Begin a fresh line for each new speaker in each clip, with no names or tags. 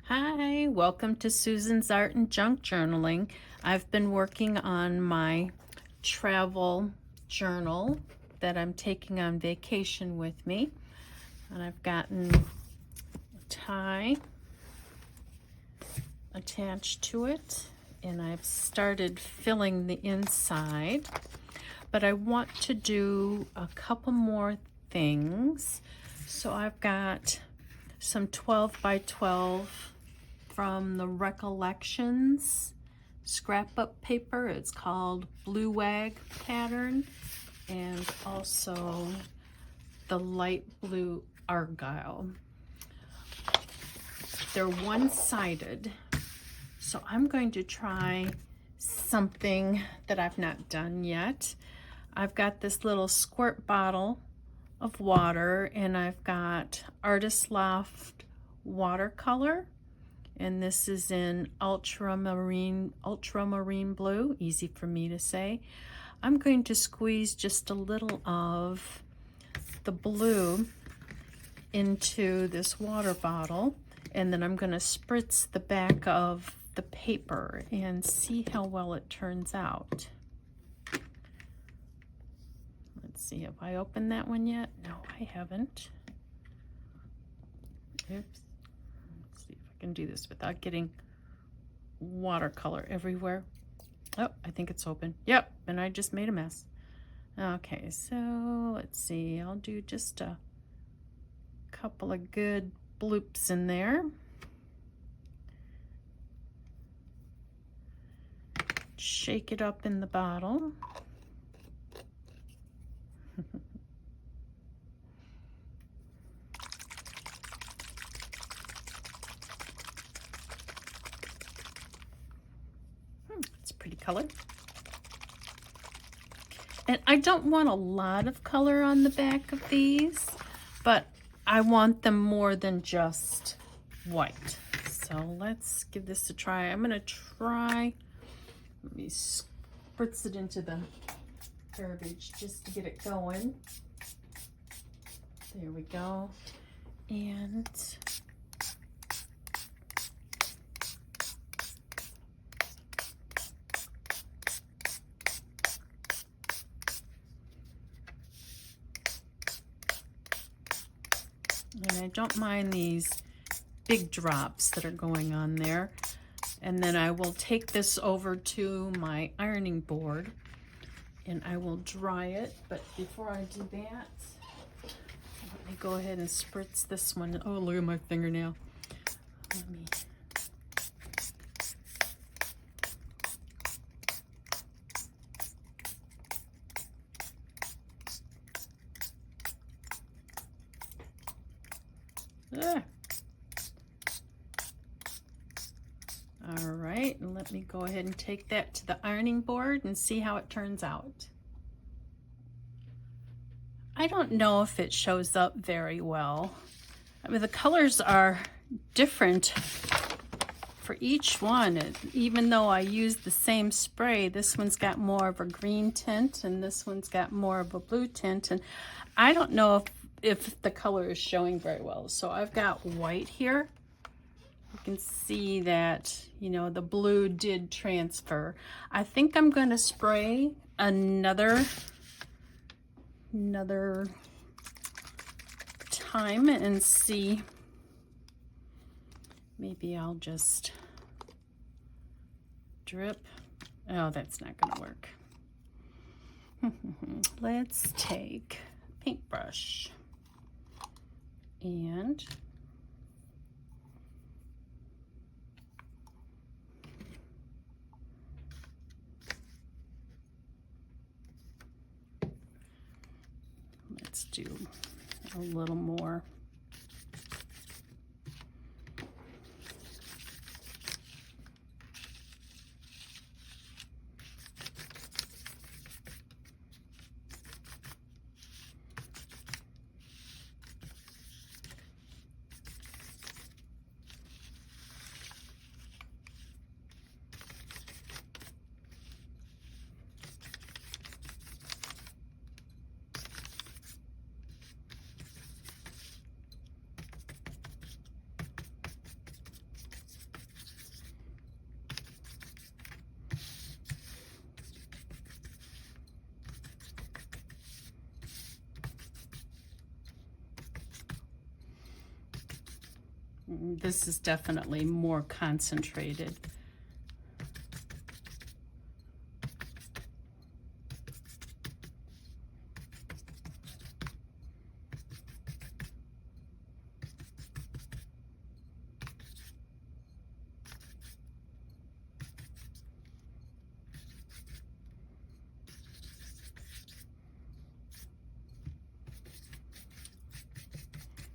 Hi, welcome to Susan's Art and Junk Journaling. I've been working on my travel journal that I'm taking on vacation with me. And I've gotten a tie attached to it, and I've started filling the inside. But I want to do a couple more things. So I've got some 12 by 12 from the Recollections scrapbook paper. It's called Blue Wag pattern, and also the light blue Argyle. They're one-sided, so I'm going to try something that I've not done yet. I've got this little squirt bottle of water, and I've got Artist Loft watercolor, and this is in ultramarine blue, easy for me to say. I'm going to squeeze just a little of the blue into this water bottle, and then I'm going to spritz the back of the paper and see how well it turns out. Let's see, have I opened that one yet? No, I haven't. Oops. I can do this without getting watercolor everywhere. Oh, I think it's open. Yep, and I just made a mess. Okay, so let's see. I'll do just a couple of good bloops in there. Shake it up in the bottle. It's a pretty color. And I don't want a lot of color on the back of these, but I want them more than just white. So let's give this a try. I'm gonna try, let me spritz it into the garbage just to get it going. There we go. And I don't mind these big drops that are going on there. And then I will take this over to my ironing board and I will dry it. But before I do that, let me go ahead and spritz this one. Oh, look at my fingernail. Let me. Ah. All right, and let me go ahead and take that to the ironing board and see how it turns out. I don't know if it shows up very well. I mean, the colors are different for each one. Even though I used the same spray, this one's got more of a green tint and this one's got more of a blue tint. And I don't know if the color is showing very well. So I've got white here. You can see that, you know, the blue did transfer. I think I'm going to spray another time and see. Maybe I'll just drip. Oh, that's not going to work. Let's take a paintbrush and let's do a little more. This is definitely more concentrated.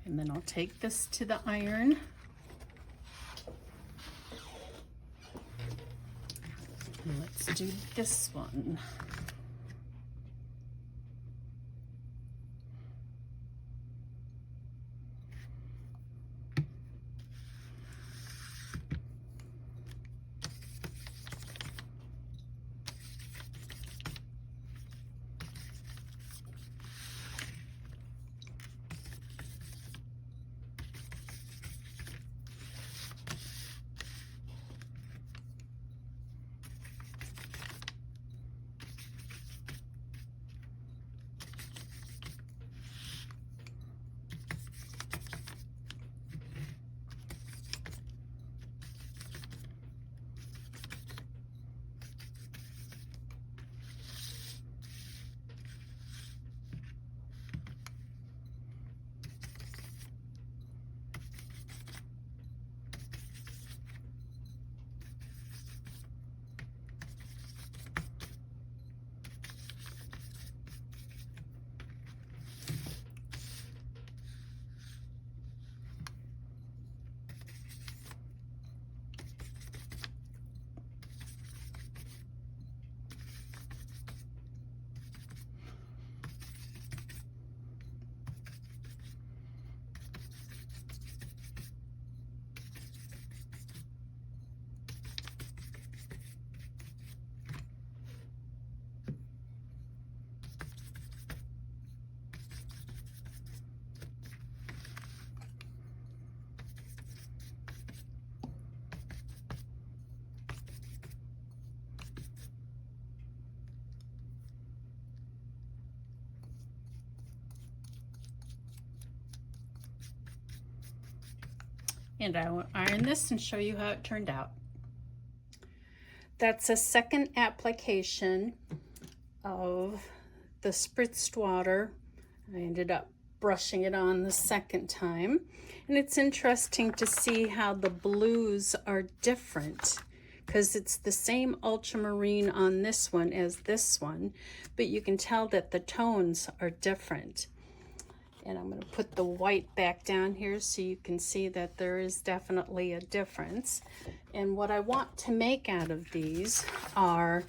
And then I'll take this to the iron. And let's do this one. And I will iron this and show you how it turned out. That's a second application of the spritzed water. I ended up brushing it on the second time. And it's interesting to see how the blues are different, because it's the same ultramarine on this one as this one, but you can tell that the tones are different. And I'm going to put the white back down here so you can see that there is definitely a difference. And what I want to make out of these are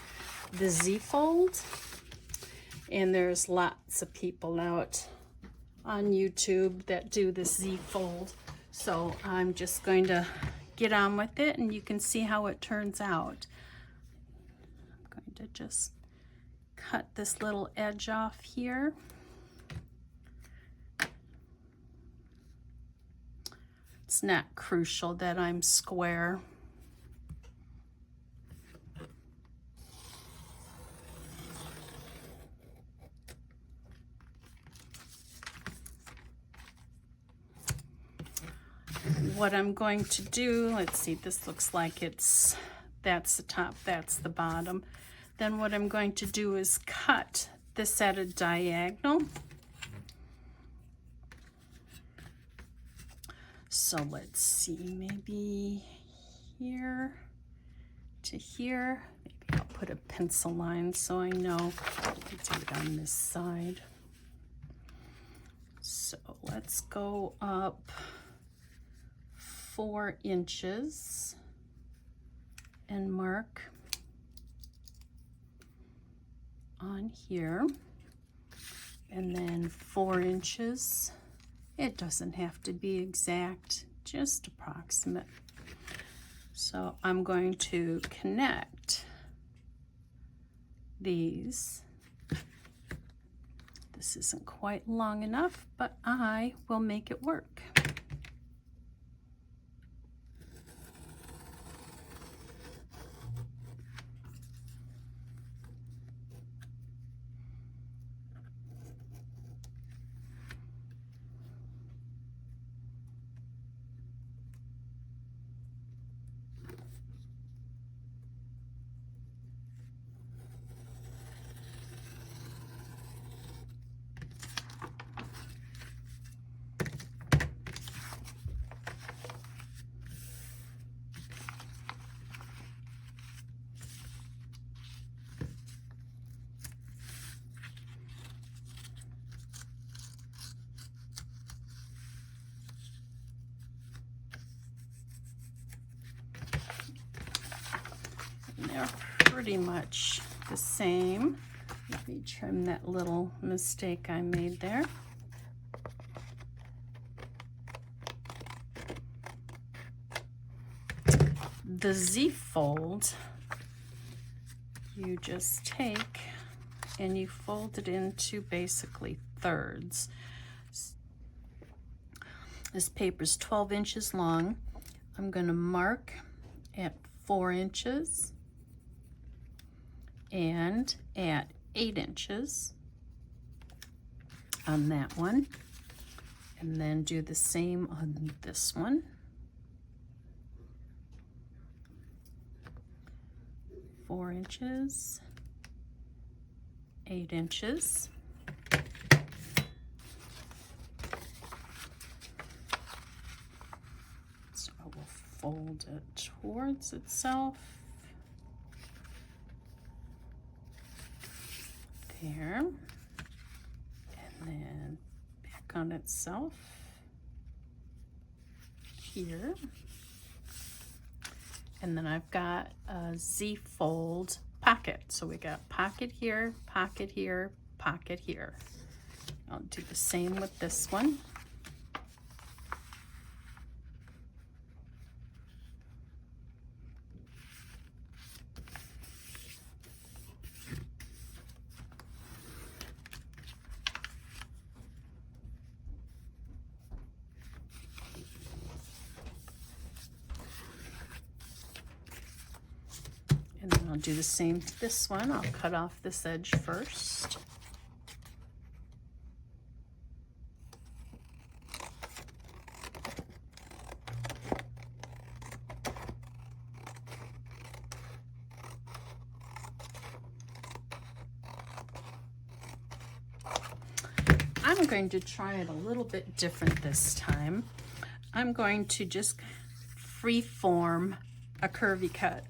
the Z-fold. And there's lots of people out on YouTube that do the Z-fold. So I'm just going to get on with it and you can see how it turns out. I'm going to just cut this little edge off here. It's not crucial that I'm square. What I'm going to do, let's see, this looks like that's the top, that's the bottom. Then what I'm going to do is cut this at a diagonal. So let's see, maybe here to here. Maybe I'll put a pencil line so I know. I'll do it on this side. So let's go up 4 inches and mark on here, and then 4 inches. It doesn't have to be exact, just approximate. So I'm going to connect these. This isn't quite long enough, but I will make it work. They're pretty much the same. Let me trim that little mistake I made there. The Z-fold, you just take and you fold it into basically thirds. This paper's 12 inches long. I'm going to mark at 4 inches and at 8 inches on that one, and then do the same on this one. 4 inches, 8 inches. So I will fold it towards itself. There. And then back on itself here. And then I've got a Z-fold pocket. So we got pocket here, pocket here, pocket here. I'll do the same with this one. And then I'll do the same to this one. I'll cut off this edge first. I'm going to try it a little bit different this time. I'm going to just free form a curvy cut.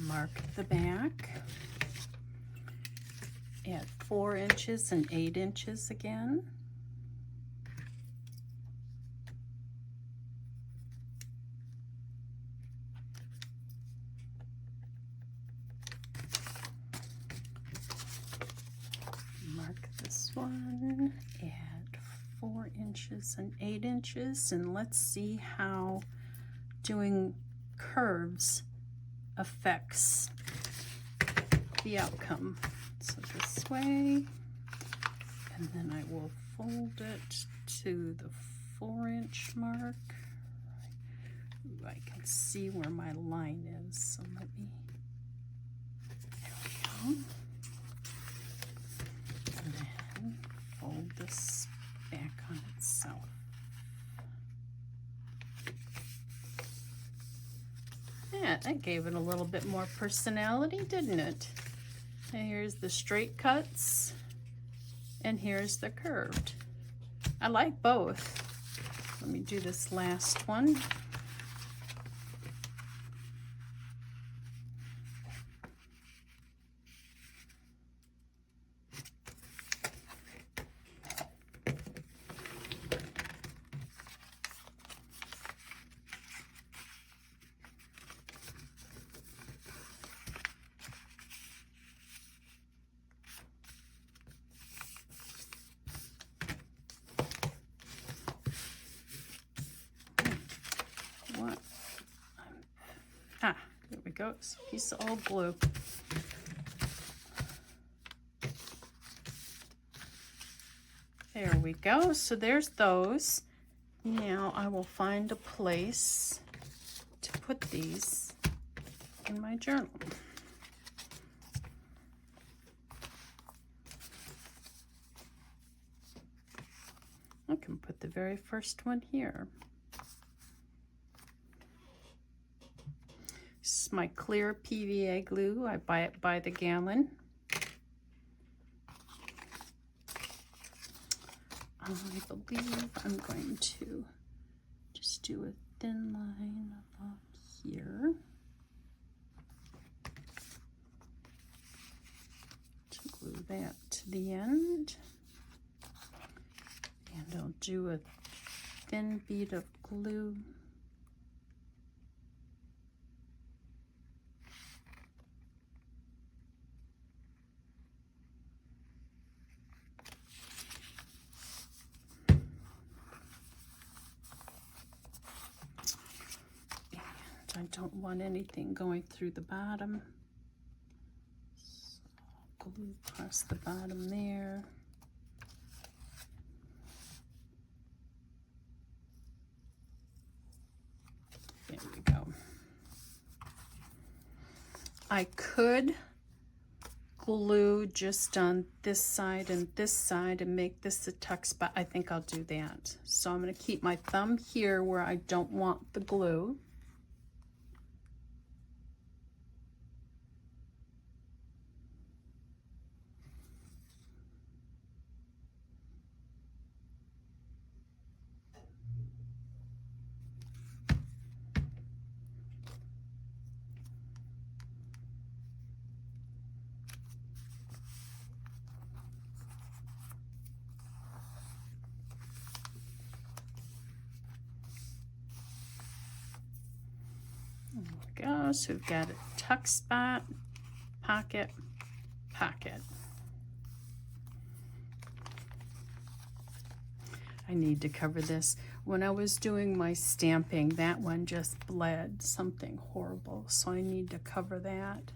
Mark the back at 4 inches and 8 inches again. Mark this one at 4 inches and 8 inches, and let's see how doing curves affects the outcome. So this way, and then I will fold it to the 4-inch mark. Ooh, I can see where my line is, so let me, there we go. And then fold this back on itself. Yeah, that gave it a little bit more personality, didn't it? And here's the straight cuts, and here's the curved. I like both. Let me do this last one. There we go. It's a piece of old glue. There we go. So there's those. Now I will find a place to put these in my journal. I can put the very first one here. This is my clear PVA glue. I buy it by the gallon. I believe I'm going to just do a thin line up here to glue that to the end. And I'll do a thin bead of glue I don't want anything going through the bottom. So glue across the bottom there. There we go. I could glue just on this side and this side and make this a tuck spot. I think I'll do that. So I'm going to keep my thumb here where I don't want the glue. There we go. So we've got a tuck spot, pocket, pocket. I need to cover this. When I was doing my stamping, that one just bled something horrible, so I need to cover that.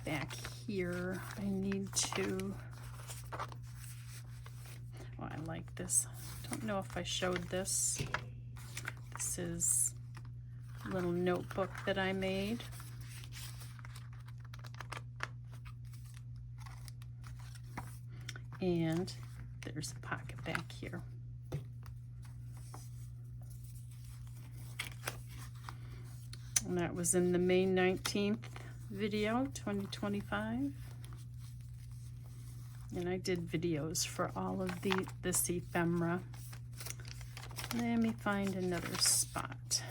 Back here, I need to, oh, I like this. Don't know if I showed this. This is a little notebook that I made. And there's a pocket back here. And that was in the May 19th video, 2025. And I did videos for all of this ephemera. Let me find another spot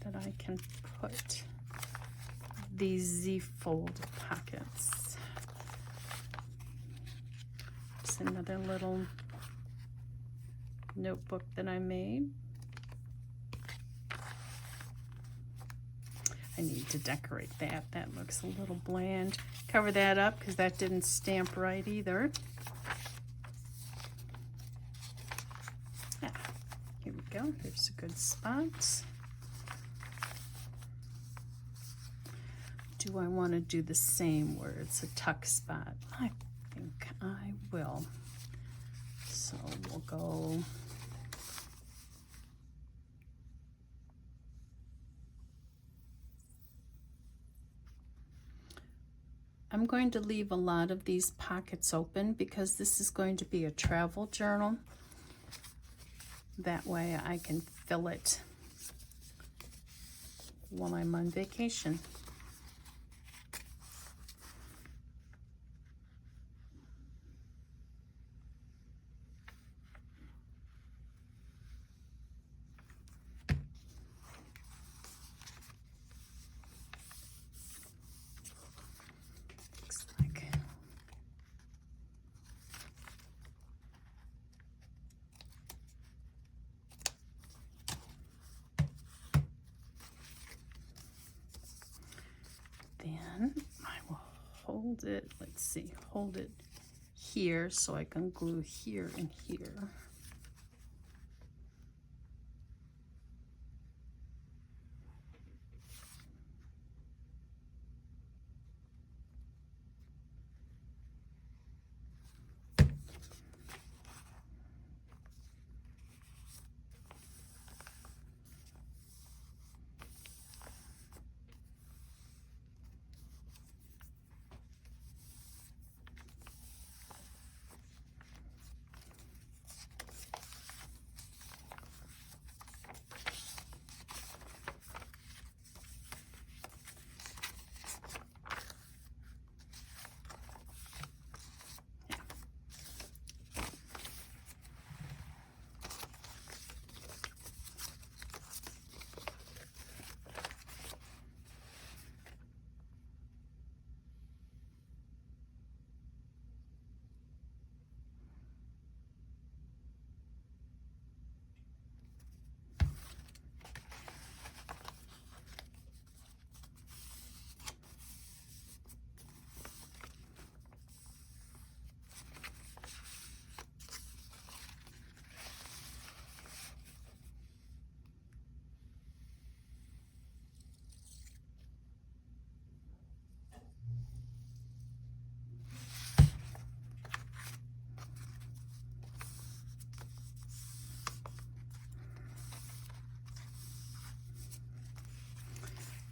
that I can put these Z-fold pockets. It's another little notebook that I made. I need to decorate that. That looks a little bland. Cover that up because that didn't stamp right either. Here we go. Here's a good spot. Do I want to do the same where it's a tuck spot? I think I will. So we'll go. I'm going to leave a lot of these pockets open because this is going to be a travel journal. That way I can fill it while I'm on vacation. Then I will hold it, let's see, hold it here so I can glue here and here.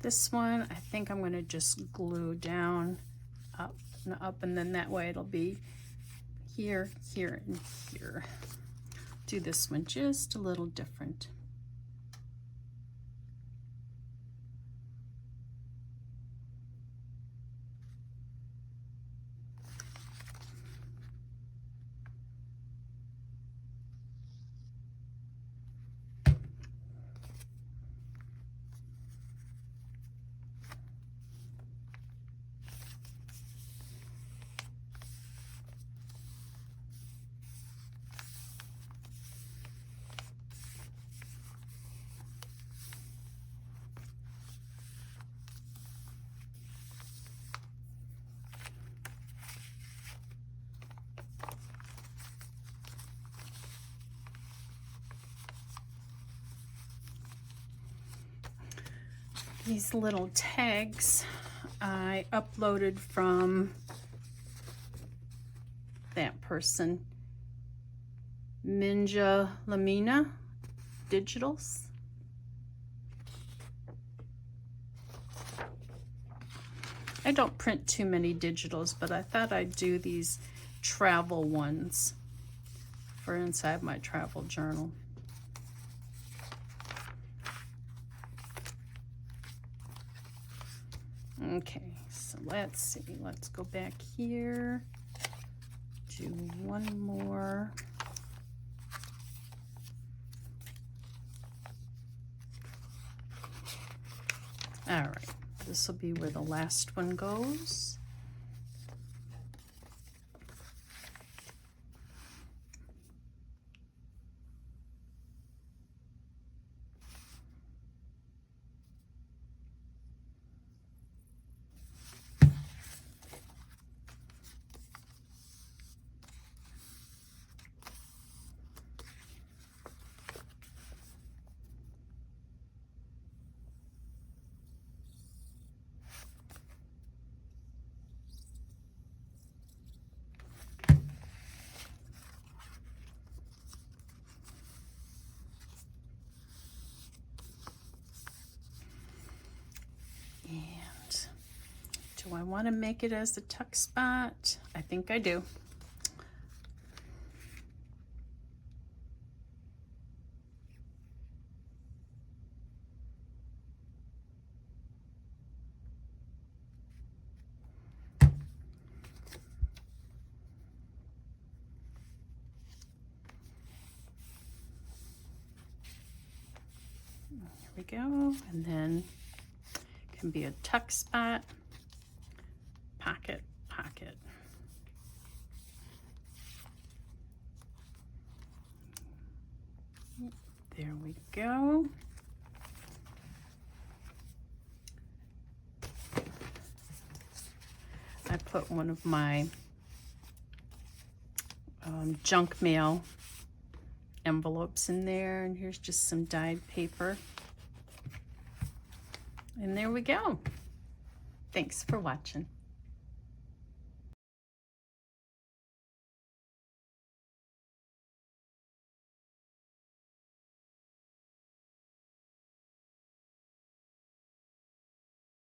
This one, I think I'm going to just glue down, up, and then that way it'll be here, here, and here. Do this one just a little different. These little tags I uploaded from that person, Minja Lamina Digitals. I don't print too many digitals, but I thought I'd do these travel ones for inside my travel journal. Okay, so let's see. Let's go back here. Do one more. All right, this will be where the last one goes. Do I want to make it as a tuck spot? I think I do. Here we go, and then it can be a tuck spot. Pocket, pocket. There we go. I put one of my junk mail envelopes in there, and here's just some dyed paper. And there we go. Thanks for watching.